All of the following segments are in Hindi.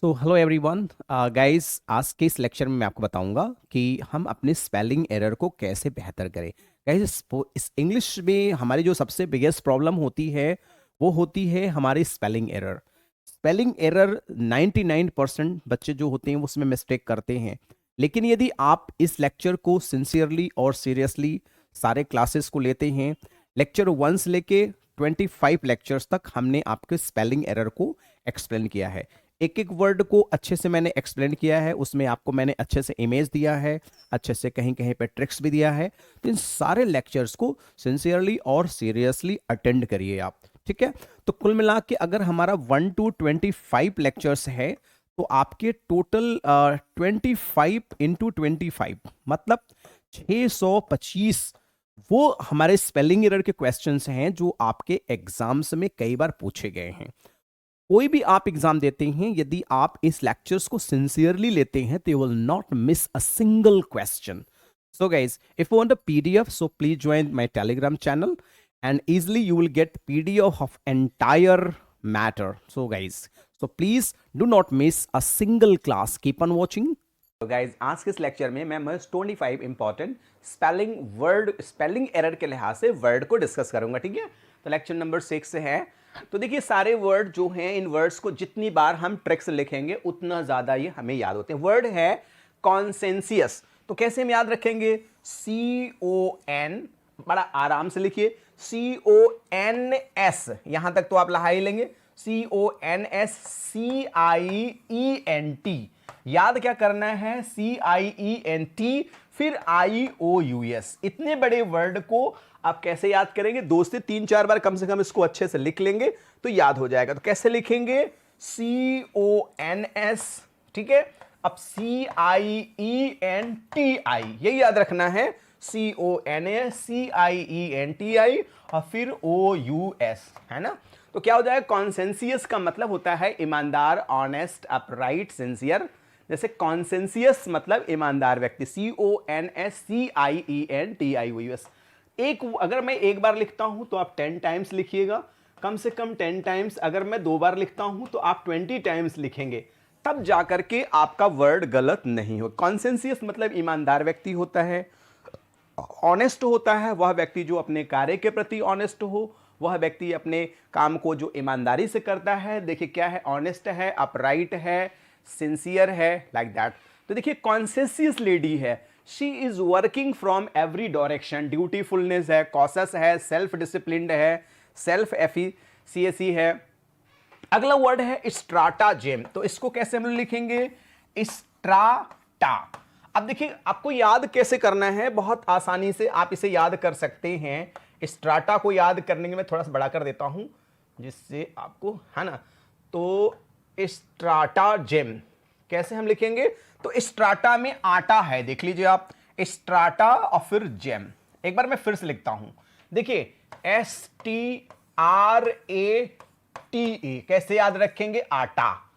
तो हेलो एवरीवन गाइस, आज के इस लेक्चर में मैं आपको बताऊंगा कि हम अपने स्पेलिंग एरर को कैसे बेहतर करें। गाइस, इस इंग्लिश में हमारी जो सबसे बिगेस्ट प्रॉब्लम होती है वो होती है हमारी स्पेलिंग एरर। स्पेलिंग एरर 99% बच्चे जो होते हैं वो उसमें मिस्टेक करते हैं। लेकिन यदि आप इस लेक्चर को सिंसियरली और सीरियसली सारे क्लासेस को लेते हैं, लेक्चर 1 से लेके 25 लेक्चर्स तक हमने आपके स्पेलिंग एरर को एक्सप्लेन किया है। एक एक वर्ड को अच्छे से मैंने एक्सप्लेन किया है, उसमें आपको मैंने अच्छे से इमेज दिया है, अच्छे से कहीं कहीं पे ट्रिक्स भी दिया है। तो इन सारे लेक्चर्स को सिंसियरली और सीरियसली अटेंड करिए आप, ठीक है। तो कुल मिला के अगर हमारा 1 to 25 लेक्चर्स है तो आपके टोटल 25 into 25 मतलब 625 वो हमारे स्पेलिंग एरर के क्वेश्चंस हैं जो आपके एग्जाम्स में कई बार पूछे गए हैं। कोई भी आप एग्जाम देते हैं, यदि आप इस लेक्चर्स को सिंसियरली लेते हैं तो you will not miss a single question. So guys, if you want a PDF, so please join my Telegram channel and easily you will get PDF of entire matter. So guys, so please do not miss a single class. Keep on watching. तो गाइज, आज के इस लेक्चर में मैं मस्ट 25 इंपॉर्टेंट स्पेलिंग एरर के लिहाज से वर्ड को डिस्कस करूंगा, ठीक है। तो लेक्चर नंबर 6 है। तो देखिए, सारे वर्ड जो हैं, इन वर्ड्स को जितनी बार हम ट्रिक्स लिखेंगे उतना ज्यादा ये हमें याद होते हैं। वर्ड है कॉन्सेंसियस, तो कैसे हम याद रखेंगे? CON, बड़ा आराम से लिखिए, CONS, यहां तक तो आप लहा ही लेंगे। CONSCIENT, याद क्या करना है? CIENT, फिर IOUS। इतने बड़े वर्ड को आप कैसे याद करेंगे? 2 से 3-4 बार कम से कम इसको अच्छे से लिख लेंगे तो याद हो जाएगा। तो कैसे लिखेंगे? CONS, ठीक है। अब CIENTI, यही याद रखना है, CONSCIENTI और फिर OUS, है ना। तो क्या हो जाएगा? कॉन्सेंसियस का मतलब होता है ईमानदार, ऑनेस्ट, अपराइट, सिंसियर। जैसे कॉन्सेंसियस मतलब ईमानदार व्यक्ति, CONSCIENTIOUS। अगर मैं एक बार लिखता हूं तो आप 10 टाइम्स लिखिएगा, कम से कम 10 टाइम्स। अगर मैं 2 बार लिखता हूं तो आप 20 टाइम्स लिखेंगे, तब जाकर के आपका वर्ड गलत नहीं हो। कॉन्सेंसियस मतलब ईमानदार व्यक्ति होता है। ऑनेस्ट होता है वह व्यक्ति जो अपने कार्य के प्रति ऑनेस्ट हो, वह व्यक्ति अपने काम को जो ईमानदारी से करता है। देखिए क्या है? ऑनेस्ट है, अपराइट है, सिंसियर है, लाइक दैट। तो देखिए, कॉन्सेंसियस लेडी है, she is working from every direction, dutifulness है, कॉशस है, सेल्फ डिसिप्लिन्ड है, सेल्फ एफिशिएंसी है। अगला वर्ड है स्ट्राटाजेम, तो इसको कैसे हम लिखेंगे? स्ट्राटा। अब देखिए, आपको याद कैसे करना है? बहुत आसानी से आप इसे याद कर सकते हैं। स्ट्राटा को याद करने के मैं थोड़ा सा बड़ा कर देता हूं जिससे आपको, है ना। तो स्ट्राटाजेम कैसे हम लिखेंगे? तो स्ट्राटा में आटा है, देख लीजिए आप, स्ट्राटा और फिर जेम। एक बार मैं फिर से लिखता हूं, देखिए, STRATE, कैसे याद रखेंगे? आटा।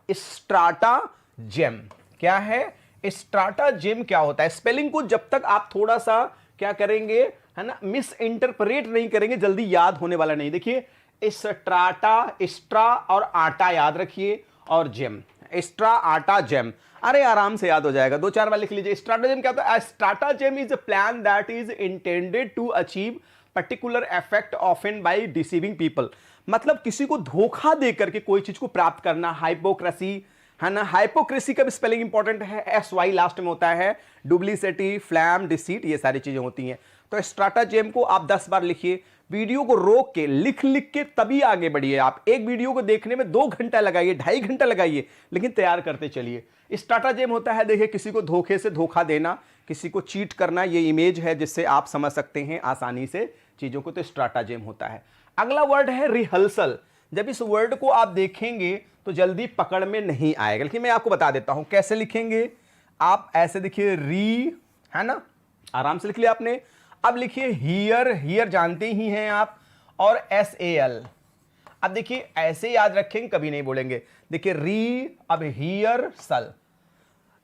स्ट्राटा जेम क्या है? स्ट्राटा जेम क्या होता है? स्पेलिंग को जब तक आप थोड़ा सा क्या करेंगे, है ना, मिस इंटरप्रेट नहीं करेंगे, जल्दी याद होने वाला नहीं। देखिए, स्ट्राटा, स्ट्रा और आटा याद रखिए, और जेम, स्ट्रा, आटा, जेम। अरे आराम से याद हो जाएगा, 2-4 बार लिख लीजिए। स्ट्राटाजेम क्या होता है? Stratagem is a plan that is intended to achieve particular effect often by deceiving people, मतलब किसी को धोखा देकर के कोई चीज को प्राप्त करना। हाइपोक्रेसी, है ना। हाइपोक्रेसी का भी स्पेलिंग इंपॉर्टेंट है, SY लास्ट में होता है। डुप्लीसिटी, फ्लैम, डिसीट, ये सारी चीजें होती हैं। तो स्ट्राटाजेम को आप 10 बार लिखिए। वीडियो को रोक के लिख लिख के तभी आगे बढ़िए। आप एक वीडियो को देखने में 2 घंटा लगाइए, 2.5 घंटा लगाइए, लेकिन तैयार करते चलिए। स्ट्राटाजेम होता है, देखिए, किसी को धोखे से धोखा देना, किसी को चीट करना। ये इमेज है जिससे आप समझ सकते हैं आसानी से चीजों को। तो स्ट्राटाजेम होता है। अगला वर्ड है रिहर्सल। जब इस वर्ड को आप देखेंगे तो जल्दी पकड़ में नहीं आएगा, लेकिन मैं आपको बता देता हूं कैसे लिखेंगे। आप ऐसे देखिए, री, है ना, आराम से लिख लिया आपने। अब लिखिए हियर, हियर जानते ही हैं आप, और SAL। अब देखिए, ऐसे याद रखेंगे, कभी नहीं बोलेंगे। देखिए, री, अब हियर सल,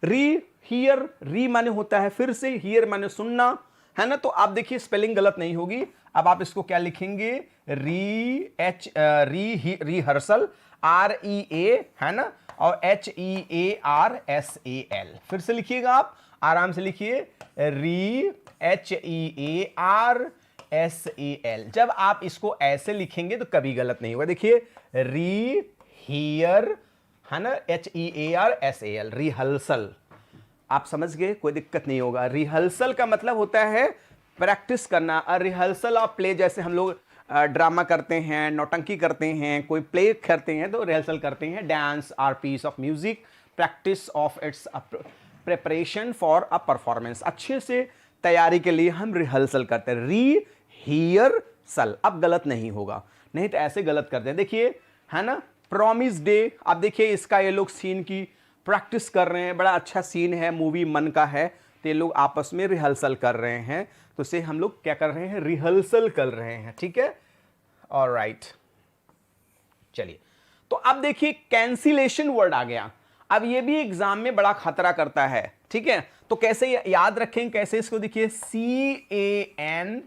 री, हियर, री माने होता है फिर से, हियर माने सुनना, है ना। तो आप देखिए, स्पेलिंग गलत नहीं होगी। अब आप इसको क्या लिखेंगे? रिहर्सल। REA है ना, और HEARSAL। फिर से लिखिएगा आप, आराम से लिखिए, HEARSAL। जब आप इसको ऐसे लिखेंगे तो कभी गलत नहीं होगा। देखिए हीयर है ना, HEARSAL, रिहर्सल। आप समझ गए, कोई दिक्कत नहीं होगा। रिहर्सल का मतलब होता है प्रैक्टिस करना। रिहर्सल ऑफ प्ले, जैसे हम लोग ड्रामा करते हैं, नौटंकी करते हैं, कोई प्ले करते हैं तो रिहर्सल करते हैं। Dance are piece of music, practice of its preparation for a performance. अच्छे से तैयारी के लिए हम रिहर्सल करते हैं। रिहर्सल, अब गलत नहीं होगा, नहीं तो ऐसे गलत करते हैं। देखिए है ना, प्रॉमिस डे। आप देखिए इसका ये लोग सीन की प्रैक्टिस कर रहे हैं, बड़ा अच्छा सीन है, मूवी मन का है, तो ये लोग आपस में रिहर्सल कर रहे हैं, तो इसे हम लोग क्या कर रहे हैं, रिहर्सल कर रहे हैं। ठीक है, ऑलराइट, चलिए। तो अब देखिए कैंसिलेशन वर्ड आ गया। अब ये भी एग्जाम में बड़ा खतरा करता है। ठीक है, तो कैसे याद रखें, कैसे इसको, देखिए CANCE,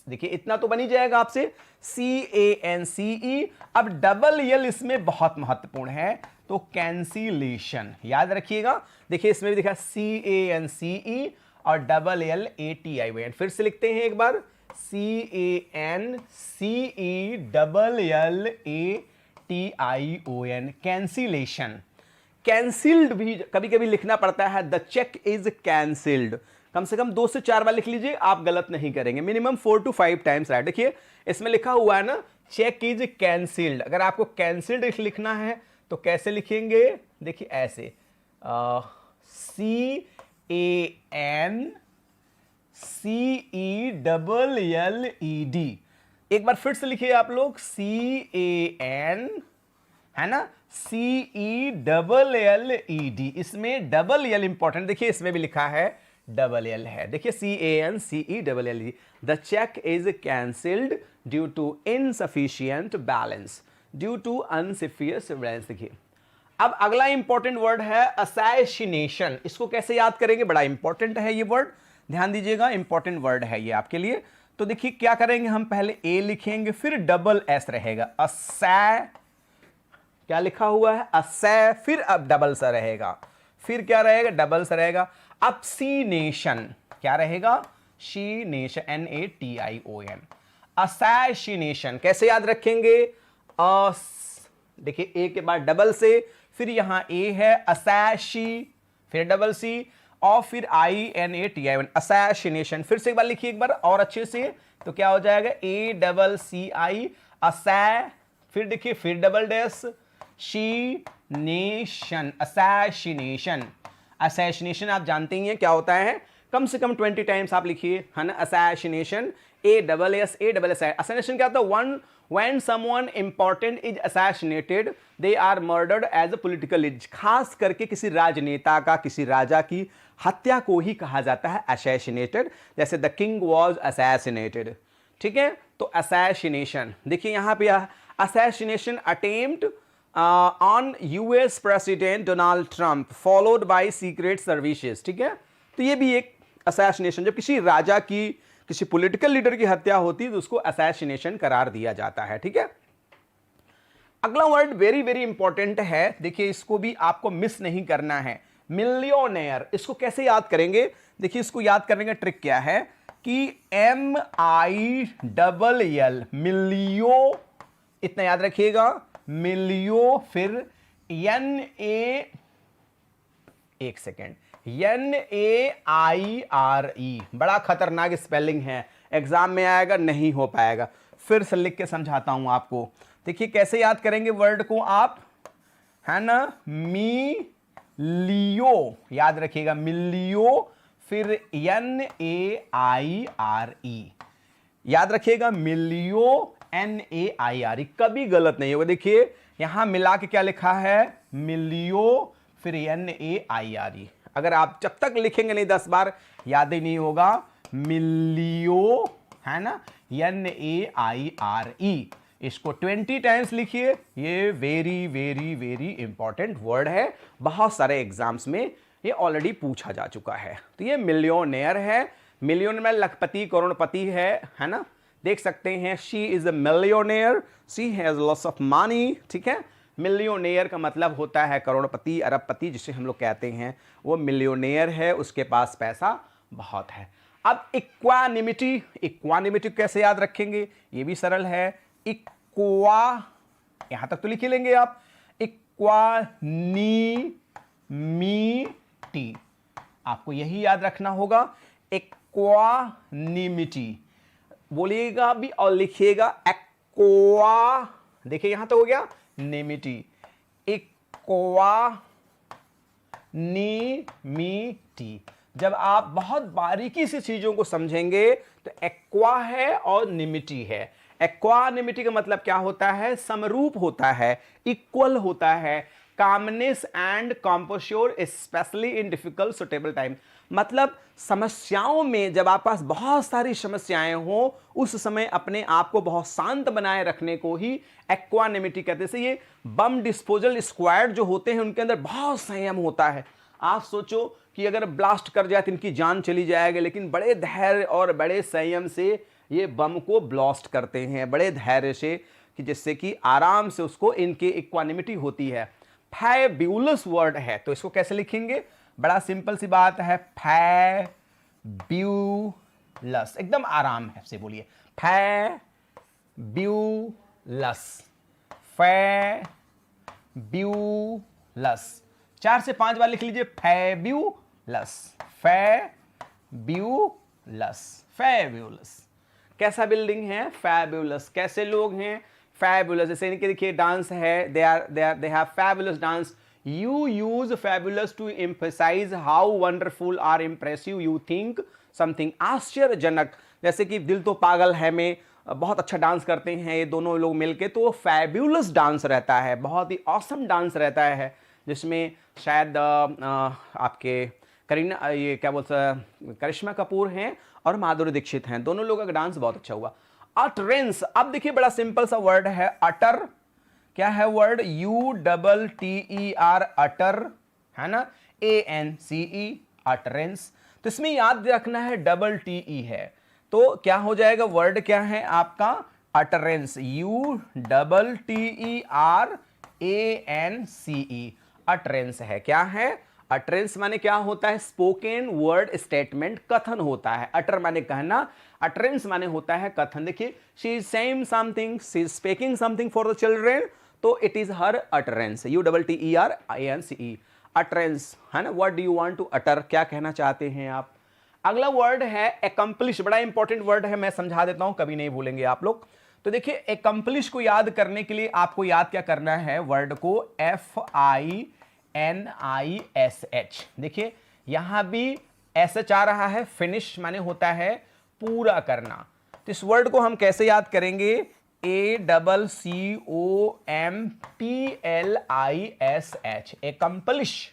देखिए इतना तो बन ही जाएगा आपसे, CANCE। अब डबल यल इसमें बहुत महत्वपूर्ण है, तो कैंसिलेशन याद रखिएगा। देखिए इसमें भी दिखा CANCE और डबल LATION। फिर से लिखते हैं एक बार, CANCE double LATION, cancellation. Cancelled भी कभी कभी लिखना पड़ता है, द चेक इज कैंसिल्ड। कम से कम 2 से 4 बार लिख लीजिए, आप गलत नहीं करेंगे। Minimum 4 to 5 times right. देखिए इसमें लिखा हुआ है ना, चेक इज कैंसिल्ड। अगर आपको कैंसिल्ड लिखना है तो कैसे लिखेंगे, देखिए ऐसे, CANCELLED। एक बार फिर से लिखिए आप लोग, CAN है ना, CELLED। इसमें डबल एल इंपॉर्टेंट, देखिए इसमें भी लिखा है डबल एल है। देखिए CANCELLED, the cheque is cancelled due to insufficient balance, due to insufficient balance. देखिए अब अगला इंपॉर्टेंट वर्ड है असैसिनेशन। इसको कैसे याद करेंगे, बड़ा इंपॉर्टेंट है ये वर्ड, ध्यान दीजिएगा, इंपॉर्टेंट वर्ड है ये आपके लिए। तो देखिए क्या करेंगे, हम पहले ए लिखेंगे, फिर डबल एस रहेगा, असै, क्या लिखा हुआ है, असै, फिर अब डबल सा रहेगा, फिर क्या रहेगा, डबल सा रहेगा। अब सी नेशन, क्या रहेगा, शी नेशन, NATION, असैसिनेशन। कैसे याद रखेंगे, देखिए ए के बाद डबल से, फिर यहां ए है, असैशी, फिर डबल सी, और फिर INATION, असैसिनेशन। फिर से एक बार लिखिए एक बार और अच्छे से, तो क्या हो जाएगा, ACCI, असै, फिर देखिए फिर double dash, she nation, assassination. Assassination आप जानते ही हैं क्या होता है, कम से कम 20 टाइम्स आप लिखिए, है ना, असैसिनेशन, ASS, असैसिनेशन क्या होता है, when someone important is assassinated, they are murdered as a political leader। खास करके किसी राजनेता का, किसी राजा की हत्या को ही कहा जाता है assassinated, जैसे the king was assassinated। ठीक है, तो assassination, देखिए यहां पे assassination attempt on US president Donald Trump followed by secret services। ठीक है, तो ये भी एक assassination, जब किसी राजा की, किसी पॉलिटिकल लीडर की हत्या होती है तो उसको असैसिनेशन करार दिया जाता है। ठीक है, अगला वर्ड वेरी वेरी इंपॉर्टेंट है, देखिए इसको भी आपको मिस नहीं करना है, मिलियोनेयर। इसको कैसे याद करेंगे, देखिए इसको याद करने का ट्रिक क्या है कि MILL, मिलियो, इतना याद रखिएगा, मिलियो, फिर NA, एक सेकेंड, NAIRE, बड़ा खतरनाक स्पेलिंग है, एग्जाम में आएगा, नहीं हो पाएगा। फिर से लिख के समझाता हूं आपको। देखिए कैसे याद करेंगे वर्ड को आप, है ना, मिलियो, याद रखिएगा, मिलियो, फिर NAIRE, याद रखिएगा, मिलियो, NAIRE, कभी गलत नहीं होगा। देखिए यहां मिला के क्या लिखा है, मिलियो, फिर NAIRE। अगर आप जब तक लिखेंगे नहीं 10 बार याद ही नहीं होगा, मिलियो, है ना, NAIRE। इसको 20 टाइम्स लिखिए, ये very very very important word है, बहुत सारे एग्जाम्स में ये ऑलरेडी पूछा जा चुका है। तो ये मिलियोनेयर है, मिलियन में लखपति, करोड़पति है ना, देख सकते हैं she is a millionaire, she has lots of money, ठीक है। मिलियनेयर का मतलब होता है करोड़पति, अरबपति, जिसे हम लोग कहते हैं वो मिलियनेयर है, उसके पास पैसा बहुत है। अब इक्वानिमिटी, इक्वानिमिटी कैसे याद रखेंगे, ये भी सरल है। इक्वा, यहां तक तो लिख ही लेंगे आप, इक्वानिमिटी, आपको यही याद रखना होगा, इक्वानिमिटी बोलिएगा भी और लिखिएगा एक्वा, देखिए यहां तो हो गया निमिटी, इक्वानिमिटी। जब आप बहुत बारीकी से चीजों को समझेंगे तो एक्वा है और निमिटी है। एक्वानिमिटी का मतलब क्या होता है, समरूप होता है, इक्वल होता है, calmness and composure specially in difficult suitable time. मतलब समस्याओं में जब आप पास बहुत सारी समस्याएं हो उस समय अपने आप को बहुत शांत बनाए रखने को ही एक्वानिमिटी कहते हैं। ये बम डिस्पोजल स्क्वाड जो होते हैं उनके अंदर बहुत संयम होता है। आप सोचो कि अगर ब्लास्ट कर जाए तो इनकी जान चली जाएगी, लेकिन बड़े धैर्य और बड़े संयम से ये बम को ब्लास्ट करते हैं, बड़े धैर्य से, कि जिससे कि आराम से उसको इनके इक्वानिमिटी होती है। फैब्यूलस वर्ड है तो इसको कैसे लिखेंगे, बड़ा सिंपल सी बात है, फैब्यूलस, एकदम आराम है से बोलिए, फैब्यूलस, फैब्यूलस, 4 से 5 बार लिख लीजिए, फैब्यूलस, फैब्यूलस, फैब्यूलस। कैसा बिल्डिंग है, फैब्यूलस। कैसे लोग हैं, फैबुलस। जैसे इनके देखिए डांस है, they have fabulous dance. You use fabulous to emphasise how wonderful are impressive you think something, आश्चर्यजनक। जैसे कि दिल तो पागल है में बहुत अच्छा डांस करते हैं ये दोनों लोग मिलके, तो वो फैबुलस डांस रहता है, बहुत ही ऑसम डांस रहता है, जिसमें शायद आपके करीना, ये क्या बोलते हैं, करिश्मा कपूर हैं और माधुरी दीक्षित हैं, दोनों लोगों का डांस बहुत अच्छा हुआ। अटरेंस, अब देखिए बड़ा सिंपल सा वर्ड है, अटर। क्या है वर्ड, UTTER, अटर, है ना, ANCE, अटरेंस। तो इसमें याद रखना है TE है, तो क्या हो जाएगा, वर्ड क्या है आपका, अटरेंस, UTTERANCE, अटरेंस है। क्या है, अटरेंस माने क्या होता है, स्पोकन वर्ड स्टेटमेंट, कथन होता है। अटर माने कहना, अटरेंस माने होता है कथन। देखिए, she is saying something, she is speaking something for the children, तो it is her utterance, UTTERANCE, utterance, है ना। What do you want to utter, क्या कहना चाहते हैं आप। अगला वर्ड है एकम्प्लिश, बड़ा इंपॉर्टेंट वर्ड है, मैं समझा देता हूं, कभी नहीं भूलेंगे आप लोग। तो देखिए, एकम्प्लिश को याद करने के लिए आपको याद क्या करना है, वर्ड को FINISH। देखिए यहां भी SH आ रहा है, फिनिश माने होता है पूरा करना। तो इस वर्ड को हम कैसे याद करेंगे, ACCOMPLISH, एकम्प्लिश।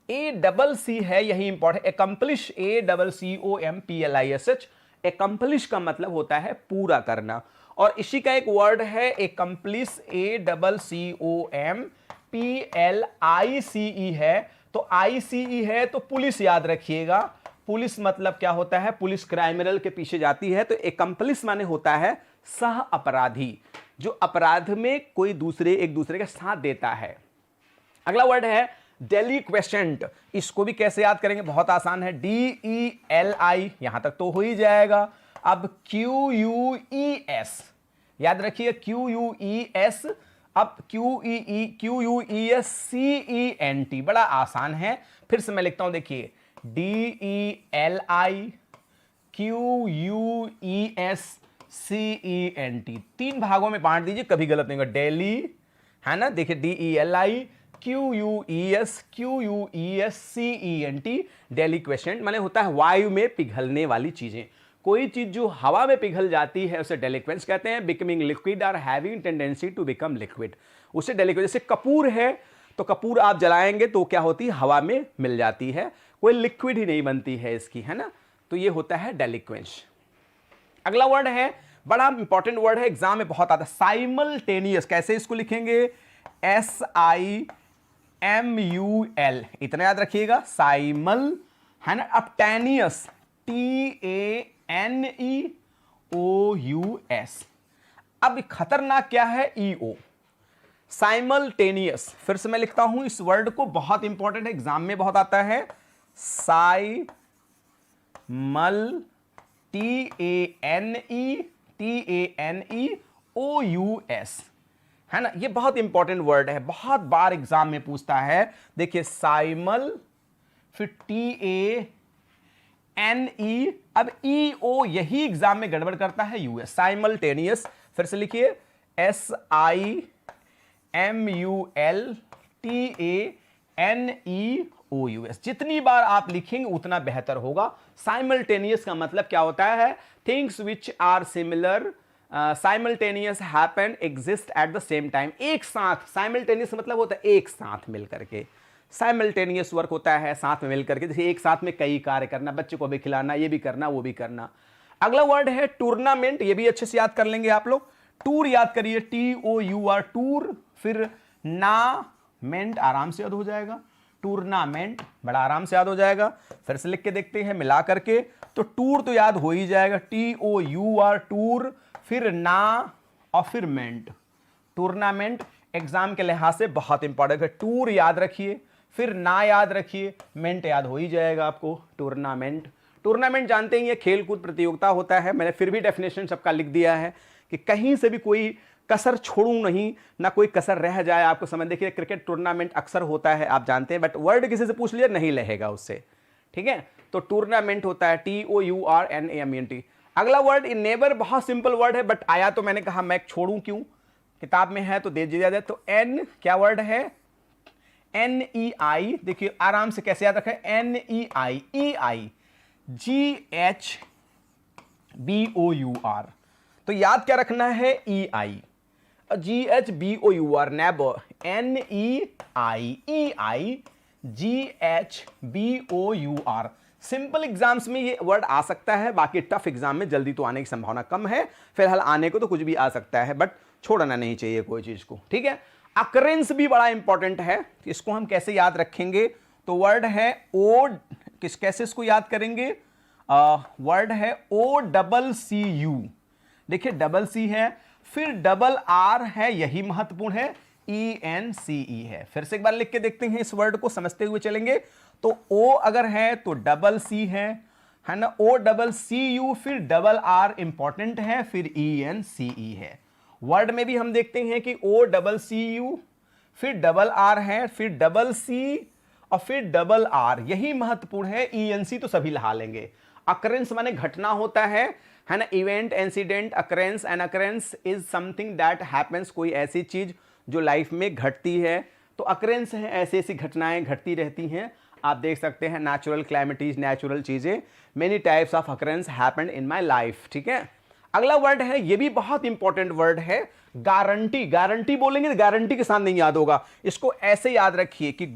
ACC है, यही इंपॉर्टेंट, एकम्प्लिश, ACCOMPLISH, एकम्प्लिश का मतलब होता है पूरा करना। और इसी का एक वर्ड है एकम्प्लिश, ACCOMPLICE है, तो ICE है तो पुलिस याद रखिएगा। पुलिस मतलब क्या होता है, पुलिस क्राइमिनल के पीछे जाती है, तो एकम्प्लिश माने होता है सह अपराधी, जो अपराध में कोई दूसरे एक दूसरे का साथ देता है। अगला वर्ड है डेलिक्वेशेंट, इसको भी कैसे याद करेंगे, बहुत आसान है, DELI, यहां तक तो हो ही जाएगा। अब QUES याद रखिए, QUES, अब QUESCENT, बड़ा आसान है, फिर से मैं लिखता हूं, देखिए DELI QUESCENT, 3 भागों में बांट दीजिए, कभी गलत नहीं होगा, डेली, है ना। देखिए DELI QUESCENT, डेलिक्वेशेंट माने होता है वायु में पिघलने वाली चीजें। कोई चीज जो हवा में पिघल जाती है उसे डेलिक्वेंस कहते हैं। बिकमिंग लिक्विड और having tendency to become liquid, उसे डेलिक्वेंस। जैसे कपूर है तो कपूर आप जलाएंगे तो क्या होती है, हवा में मिल जाती है, कोई लिक्विड ही नहीं बनती है इसकी, है ना। तो ये होता है डेलिक्वेंस। अगला वर्ड है, बड़ा इंपॉर्टेंट वर्ड है, एग्जाम में बहुत आता है, साइमल्टेनियस। कैसे इसको लिखेंगे, SIMUL, इतना याद रखिएगा, साइमल, है ना। अब टेनियस, TANEOUS, OUS। अब खतरनाक क्या है? EO, simultaneous. फिर से मैं लिखता हूं इस वर्ड को, बहुत इंपॉर्टेंट है, एग्जाम में बहुत आता है। साइमल, TANEOUS, है ना, ये बहुत इंपॉर्टेंट वर्ड है, बहुत बार एग्जाम में पूछता है। देखिए साइमल, फिर TANE, अब EO यही एग्जाम में गड़बड़ करता है, US, साइमल्टेनियस। फिर से लिखिए SIMULTANEOUS। जितनी बार आप लिखेंगे उतना बेहतर होगा। साइमल्टेनियस का मतलब क्या होता है? Things which are similar simultaneous happen exist at the same time. एक साथ, साइमल्टेनियस मतलब होता है एक साथ मिलकर के। साइमल्टेनियस वर्क होता है साथ में मिलकर के, जैसे एक साथ में कई कार्य करना, बच्चे को भी खिलाना, ये भी करना, वो भी करना। अगला वर्ड है टूर्नामेंट, ये भी अच्छे से याद कर लेंगे आप लोग। टूर याद करिए, TOUR, टूर। फिर नामेंट, आराम से याद हो जाएगा। टूर्नामेंट बड़ा आराम से याद हो जाएगा। फिर से लिख के देखते हैं मिला करके, तो टूर तो याद हो ही जाएगा, TOUR, टूर। फिर ना और फिर मेंट, टूर्नामेंट एग्जाम के लिहाज से बहुत इंपॉर्टेंट है। टूर याद रखिए, फिर ना याद रखिए, मेंट याद हो ही जाएगा आपको, टूर्नामेंट। टूर्नामेंट जानते ही है, खेल कूद प्रतियोगिता होता है। मैंने फिर भी डेफिनेशन सबका लिख दिया है कि कहीं से भी कोई कसर छोड़ूं नहीं, ना कोई कसर रह जाए, आपको समझ। देखिए क्रिकेट टूर्नामेंट अक्सर होता है, आप जानते हैं, बट वर्ड किसी से पूछ लिया नहीं रहेगा उससे, ठीक है। तो टूर्नामेंट होता है TOURNAMENT। अगला वर्ड नेबर, बहुत सिंपल वर्ड है, बट आया तो मैंने कहा मैं छोड़ूं क्यों, किताब में है तो दे दिया जाए। तो N क्या वर्ड है? NEI, देखिए आराम से कैसे याद रखें, NEI, GHBOUR। तो याद क्या रखना है? EI, GHBOUR, neighbour, NEIGHBOUR। Simple exams में ये वर्ड आ सकता है, बाकी टफ एग्जाम में जल्दी तो आने की संभावना कम है। फिलहाल आने को तो कुछ भी आ सकता है, बट छोड़ना नहीं चाहिए कोई चीज को, ठीक है। अकरेंस भी बड़ा इंपॉर्टेंट है, इसको हम कैसे याद रखेंगे? तो वर्ड है कैसे इसको याद करेंगे? वर्ड है OCCU। देखिए डबल सी है, फिर डबल R है, यही महत्वपूर्ण है, ENCE है। फिर से एक बार लिख के देखते हैं, इस वर्ड को समझते हुए चलेंगे। तो O अगर है तो डबल C है ना, OCCU, फिर डबल R इंपॉर्टेंट है, फिर ENCE है। वर्ड में भी हम देखते हैं कि OCCU, फिर डबल R है, फिर डबल C और फिर डबल R, यही महत्वपूर्ण है। ENC तो सभी लगा लेंगे। अकरेंस माने घटना होता है ना, event, incident, occurrence. An occurrence is something that happens, कोई ऐसी चीज जो लाइफ में घटती है। तो अकरेंस है, ऐसी ऐसी घटनाएं घटती रहती हैं। आप देख सकते हैं नेचुरल क्लाइमेटीज, नेचुरल चीजें, many types of occurrence happened in my life, ठीक है। अगला वर्ड है, ये भी बहुत इंपॉर्टेंट वर्ड है, गारंटी। गारंटी बोलेंगे तो गारंटी के साथ नहीं याद होगा, इसको ऐसे याद रखिए। कि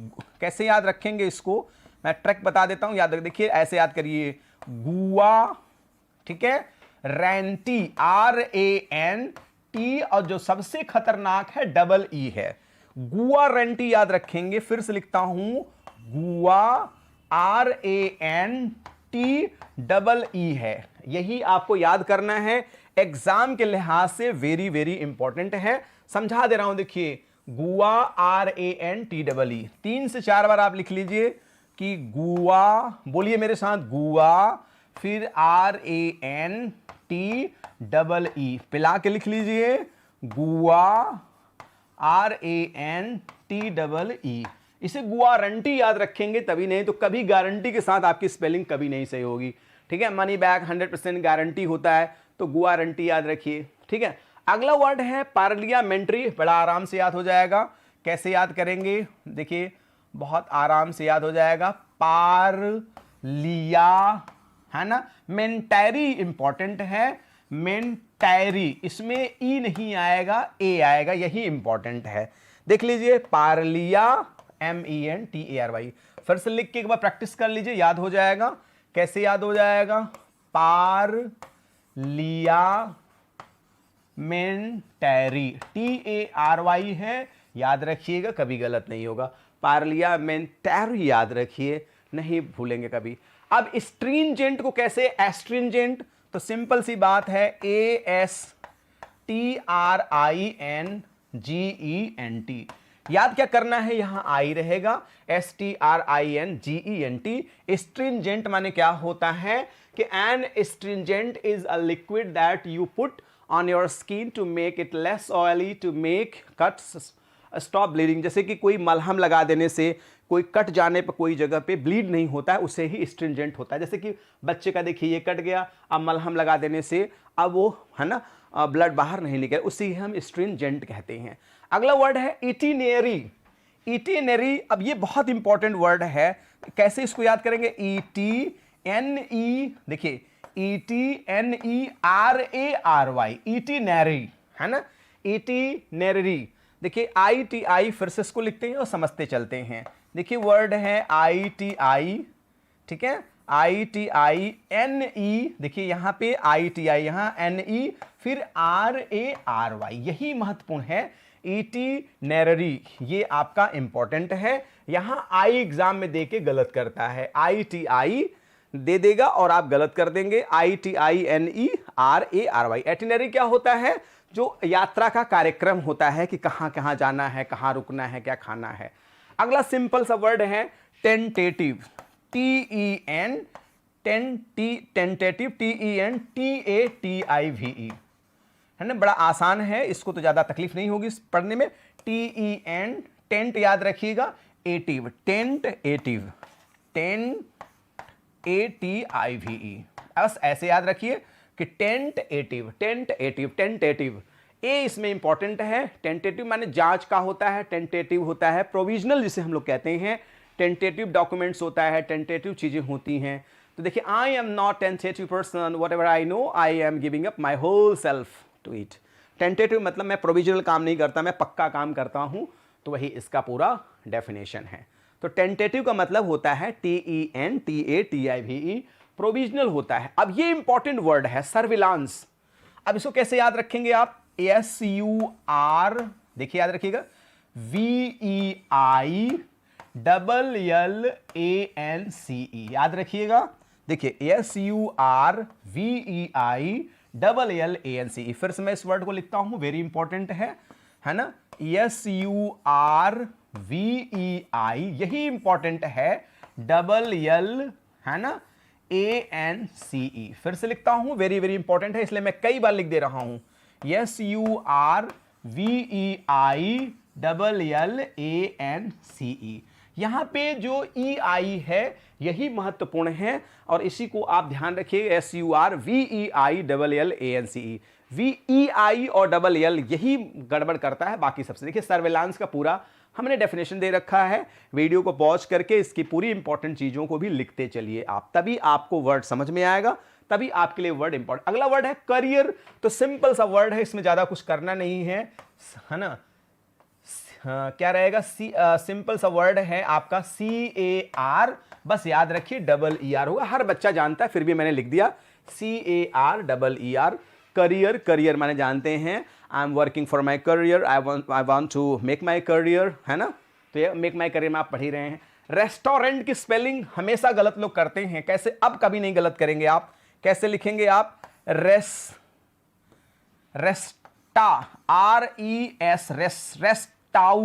कैसे याद रखेंगे इसको, मैं ट्रिक बता देता हूं, याद रख, देखिए ऐसे याद करिए, गुआ, ठीक है, रेंटी, RANT, और जो सबसे खतरनाक है डबल E है, गुआ रेंटी याद रखेंगे। फिर से लिखता हूं, गुआ, RANT, डबल E है, यही आपको याद करना है। एग्जाम के लिहाज से वेरी वेरी इंपॉर्टेंट है, समझा दे रहा हूं। देखिए गुआ, RANT, डबल E, 3 से 4 बार आप लिख लीजिए कि गुआ, बोलिए मेरे साथ, गुआ, फिर RANT, डबल E, पिला के लिख लीजिए, गुआ, RANT, डबल E। इसे गुआरंटी याद रखेंगे तभी, नहीं तो कभी गारंटी के साथ आपकी स्पेलिंग कभी नहीं सही होगी, ठीक है। मनी बैक 100% गारंटी होता है, तो गुआरंटी याद रखिए, ठीक है। अगला वर्ड है पार्लियामेंट्री, बड़ा आराम से याद हो जाएगा। कैसे याद करेंगे? देखिए बहुत आराम से याद हो जाएगा, पार्लिया, है ना, मेंटरी इंपॉर्टेंट है, मेंटरी, इसमें ई नहीं आएगा, ए आएगा, यही इंपॉर्टेंट है। देख लीजिए पार्लिया, MENTARY। फिर से लिख के एक बार प्रैक्टिस कर लीजिए, याद हो जाएगा। कैसे याद हो जाएगा? पार्लियामेंटरी, TARY है, याद रखिएगा, कभी गलत नहीं होगा। पार्लियामेंटरी याद रखिए, नहीं भूलेंगे कभी। अब स्ट्रिंजेंट को कैसे, एस्ट्रिंजेंट, तो सिंपल सी बात है ASTRINGENT। याद क्या करना है, यहां आई रहेगा STRINGENT। स्ट्रिंजेंट माने क्या होता है कि an astringent is a liquid that you put on your skin to make it less oily, to make cuts stop bleeding. जैसे कि कोई मलहम लगा देने से कोई कट जाने पर कोई जगह पे ब्लीड नहीं होता है, उसे ही स्ट्रिंजेंट होता है। जैसे कि बच्चे का देखिए ये कट गया, अब मलहम लगा देने से अब वो है ना ब्लड बाहर नहीं निकल, उसी हम स्ट्रिंजेंट कहते हैं। अगला वर्ड है इटिनेरी। इटिनेरी, अब ये बहुत इंपॉर्टेंट वर्ड है, कैसे इसको याद करेंगे, ETNE, देखिए ETNERARY, इटिनेरी है ना, इटिनेरी। देखिए ITI, फिर से इसको लिखते हैं और समझते चलते हैं। देखिए वर्ड है ITI, ठीक है, ITINE, देखिए यहां पे ITI, यहां NE, फिर RARY, यही महत्वपूर्ण है। इटिनेररी, ये आपका इंपॉर्टेंट है। यहां आई एग्जाम में देके गलत करता है, ITI दे देगा और आप गलत कर देंगे, ITINERARY। एटिनरी क्या होता है, जो यात्रा का कार्यक्रम होता है कि कहां कहां जाना है, कहां रुकना है, क्या खाना है। अगला सिंपल सा वर्ड है टेंटेटिव, टेंटेटिव, TENTATIVE, है ना, बड़ा आसान है, इसको तो ज्यादा तकलीफ नहीं होगी पढ़ने में। TEN, टेंट याद रखिएगा, एटिव, टेंटेटिव, TENTATIVE, बस ऐसे याद रखिए कि टेंटेटिव, टेंटेटिव। ए इसमें इंपॉर्टेंट है। टेंटेटिव माने जांच का होता है, टेंटेटिव होता है प्रोविजनल जिसे हम लोग कहते हैं, टेंटेटिव डॉक्यूमेंट्स होता है, टेंटेटिव चीजें होती हैं। तो देखिए I am not tentative person, whatever I know I am giving up my whole self to it. Tentative मतलब मैं प्रोविजनल काम नहीं करता, मैं पक्का काम करता हूं, तो वही इसका पूरा डेफिनेशन है। तो टेंटेटिव का मतलब होता है TENTATIVE, प्रोविजनल होता है। अब ये इंपॉर्टेंट वर्ड है सर्विलांस। अब इसको कैसे याद रखेंगे आप, SUR, देखिए याद रखिएगा, VEILLANCE, याद रखिएगा। देखिए SURVEILLANCE, फिर से मैं इस वर्ड को लिखता हूं, वेरी इंपॉर्टेंट है ना, SURVEI, यही इंपॉर्टेंट है, LL है ना, ANCE, फिर से लिखता हूं, वेरी वेरी इंपॉर्टेंट है, इसलिए मैं कई बार लिख दे रहा हूं, SURVEILLANCE। यहां पे जो EI है यही महत्वपूर्ण है, और इसी को आप ध्यान रखिए, SURVEILLANCE। VEI और LL यही गड़बड़ करता है बाकी सबसे। देखिए सर्वेलांस का पूरा हमने डेफिनेशन दे रखा है, वीडियो को पॉज करके इसकी पूरी इंपॉर्टेंट चीजों को भी लिखते चलिए आप, तभी आपको वर्ड समझ में आएगा, तभी आपके लिए वर्ड इंपॉर्टेंट। अगला वर्ड है करियर। तो सिंपल सा वर्ड है, इसमें ज्यादा कुछ करना नहीं है ना। क्या रहेगा, सिंपल सा वर्ड है आपका CAR, बस याद रखिए ER होगा, हर बच्चा जानता है, फिर भी मैंने लिख दिया CAR करियर। करियर माने जानते हैं, I am working for my career, I want to make my career, है ना। तो ये मेक माई करियर में आप पढ़ ही रहे हैं। रेस्टोरेंट की स्पेलिंग हमेशा गलत लोग करते हैं, कैसे, अब कभी नहीं गलत करेंगे आप। कैसे लिखेंगे आप, रेस्टा, रेस्टाउ,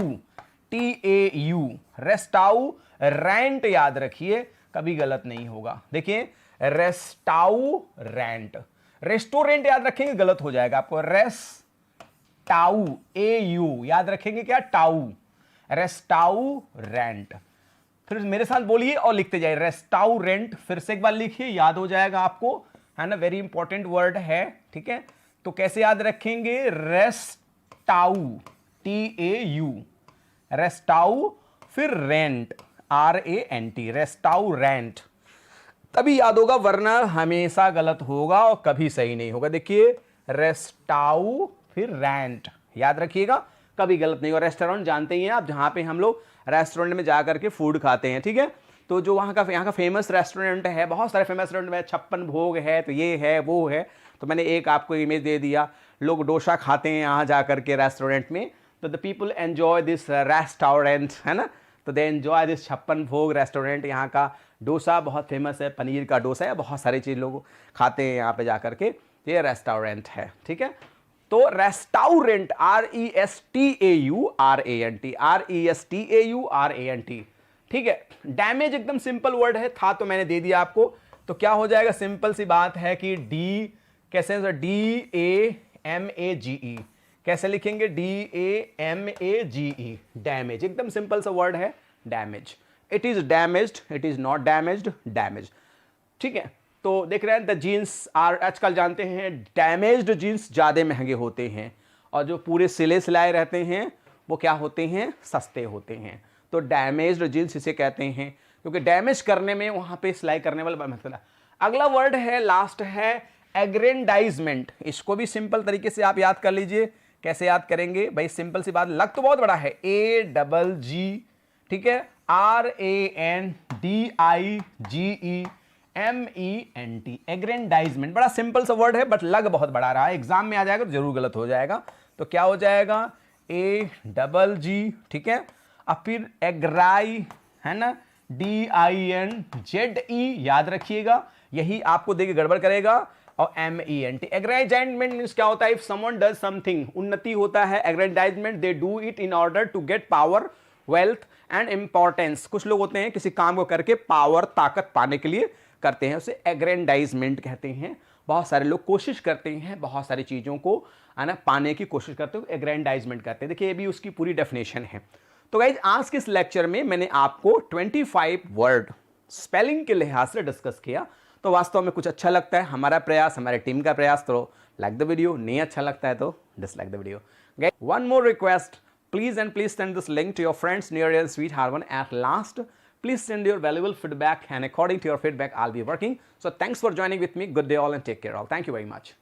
TAU, रेस्टाउ। रेंट याद रखिए, कभी गलत नहीं होगा। देखिए रेस्टाउ रेंट, रेस्टोरेंट याद रखेंगे गलत हो जाएगा आपको, रेस्टाउ, AU याद रखेंगे, क्या, टाउ, रेस्टाउ रेंट। फिर मेरे साथ बोलिए और लिखते जाइए, रेस्टाउ रेंट, फिर से एक बार लिखिए, याद हो जाएगा आपको, है ना, वेरी इंपॉर्टेंट वर्ड है, ठीक है। तो कैसे याद रखेंगे, रेस्टाउ, TAU, रेस्टाउ, फिर रेंट, RANT, रेस्टाउ रेंट, तभी याद होगा, वरना हमेशा गलत होगा और कभी सही नहीं होगा। देखिए रेस्टाउ फिर रेंट, याद रखिएगा, कभी गलत नहीं होगा। रेस्टोरेंट जानते ही हैं आप, जहां पे हम लोग रेस्टोरेंट में जाकर के फूड खाते हैं, ठीक है। तो जो यहाँ का फेमस रेस्टोरेंट है, बहुत सारे फेमस रेस्टोरेंट में 56 भोग है, तो ये है वो है, तो मैंने एक आपको इमेज दे दिया। लोग डोसा खाते हैं यहाँ जा करके रेस्टोरेंट में, तो the people enjoy this restaurant, है ना। तो दे एंजॉय दिस छप्पन भोग रेस्टोरेंट। यहाँ का डोसा बहुत फेमस है, पनीर का डोसा है, बहुत सारी चीज़ लोग खाते हैं यहाँ पे जा करके। ये रेस्टोरेंट है, ठीक है। तो रेस्टाउरेंट, RESTAURANT, RESTAURANT, ठीक है। डैमेज एकदम सिंपल वर्ड है, था तो मैंने दे दिया आपको। तो क्या हो जाएगा, सिंपल सी बात है कि डी कैसे, DAMAGE कैसे लिखेंगे, DAMAGE, डैमेज। एकदम सिंपल सा वर्ड है damage. It is damaged, it is not damaged, damage, ठीक है। तो देख रहे हैं द जीन्स आर, आजकल जानते हैं डैमेज्ड जीन्स ज़्यादा महंगे होते हैं और जो पूरे सिले सिलाए रहते हैं वो क्या होते हैं, सस्ते होते हैं। तो डैमेज्ड जीन्स इसे कहते हैं, क्योंकि डैमेज करने में वहाँ पे सिलाई करने वाला मतलब। अगला वर्ड है, लास्ट है एग्रेंडाइजमेंट। इसको भी सिंपल तरीके से आप याद कर लीजिए। कैसे याद करेंगे भाई, सिंपल सी बात, लग तो बहुत बड़ा है, AGG, ठीक है, RANDIGEMENT, एग्रेंडाइजमेंट। बड़ा सिंपल सा वर्ड है बट लग बहुत बड़ा रहा है, एग्जाम में आ जाएगा तो जरूर गलत हो जाएगा। तो क्या हो जाएगा, AGG, ठीक है। अब फिर एग्राई है ना, DINZE, याद रखिएगा, यही आपको देके गड़बड़ करेगा। और MENT, एग्रेंडाइजमेंट मीन्स क्या होता है, इफ समवन डज समथिंग, उन्नति होता है। Aggrandizement, they do it in order to get power, wealth and importance. कुछ लोग होते हैं किसी काम को करके पावर, ताकत पाने के लिए करते हैं, उसे एग्रेंडाइजमेंट कहते हैं। बहुत सारे लोग कोशिश करते हैं, बहुत सारी चीज़ों को है ना पाने की कोशिश करते हैं, एग्रेंडाइजमेंट करते हैं। देखिए ये भी उसकी पूरी डेफिनेशन है। तो गाइज आज के इस लेक्चर में मैंने आपको 25 वर्ड स्पेलिंग के लिहाज से डिस्कस किया। तो वास्तव में कुछ अच्छा लगता है, हमारा प्रयास, हमारे टीम का प्रयास, तो लाइक द वीडियो, नहीं अच्छा लगता है तो dislike the video. One more request, please send this link to your friends near and sweet Harvan. At last, please send your valuable feedback, and according to your feedback I'll be working. So thanks for joining with me. Good day all and take care all. Thank you very much.